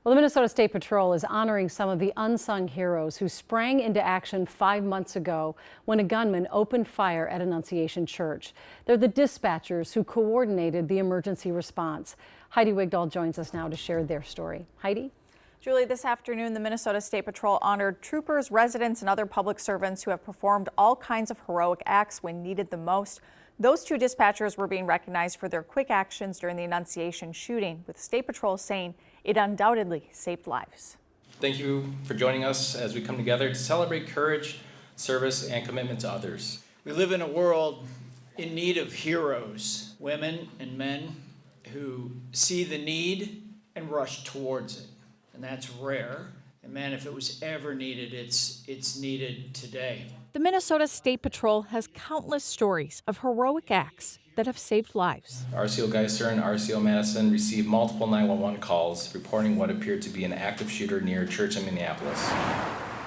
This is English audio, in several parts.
Well, the Minnesota State Patrol is honoring some of the unsung heroes who sprang into action 5 months ago when a gunman opened fire at Annunciation Church. They're the dispatchers who coordinated the emergency response. Heidi Wigdahl joins us now to share their story. Heidi? Julie, this afternoon, the Minnesota State Patrol honored troopers, residents, and other public servants who have performed all kinds of heroic acts when needed the most. Those two dispatchers were being recognized for their quick actions during the Annunciation shooting, with State Patrol saying it undoubtedly saved lives. Thank you for joining us as we come together to celebrate courage, service, and commitment to others. We live in a world in need of heroes, women and men who see the need and rush towards it. And that's rare. And man, if it was ever needed, it's needed today. The Minnesota State Patrol has countless stories of heroic acts that have saved lives. RCO Geiser and RCO Madison received multiple 911 calls reporting what appeared to be an active shooter near a church in Minneapolis.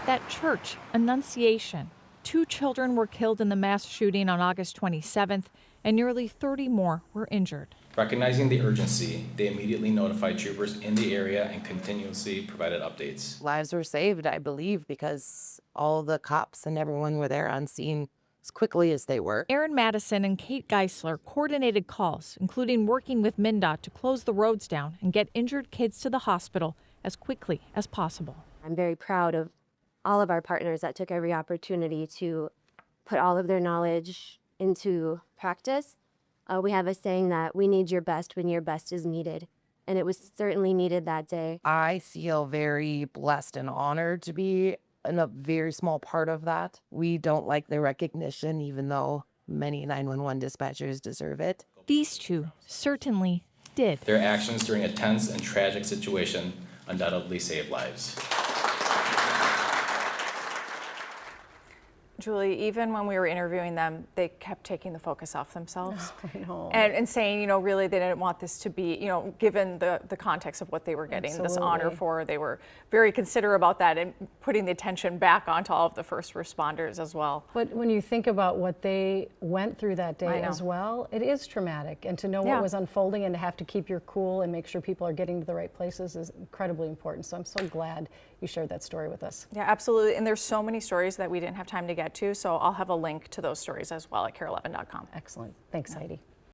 That church, Annunciation. 2 children were killed in the mass shooting on August 27th, and nearly 30 more were injured. Recognizing the urgency, they immediately notified troopers in the area and continuously provided updates. Lives were saved, I believe, because all the cops and everyone were there on scene as quickly as they were. Erin Madison and Kate Geisler coordinated calls, including working with MnDOT to close the roads down and get injured kids to the hospital as quickly as possible. I'm very proud of all of our partners that took every opportunity to put all of their knowledge into practice. We have a saying that we need your best when your best is needed, and it was certainly needed that day. I feel very blessed and honored to be in a very small part of that. We don't like the recognition, even though many 911 dispatchers deserve it. These two certainly did. Their actions during a tense and tragic situation undoubtedly saved lives. Julie, even when we were interviewing them, they kept taking the focus off themselves and saying, really they didn't want this to be, given the context of what they were getting this honor for. They were very considerate about that and putting the attention back onto all of the first responders as well. But when you think about what they went through that day as well, it is traumatic. And to know what was unfolding and to have to keep your cool and make sure people are getting to the right places is incredibly important. So I'm so glad you shared that story with us. Yeah, absolutely. And there's so many stories that we didn't have time to get to, so I'll have a link to those stories as well at KARE11.com. Excellent. Thanks, Heidi.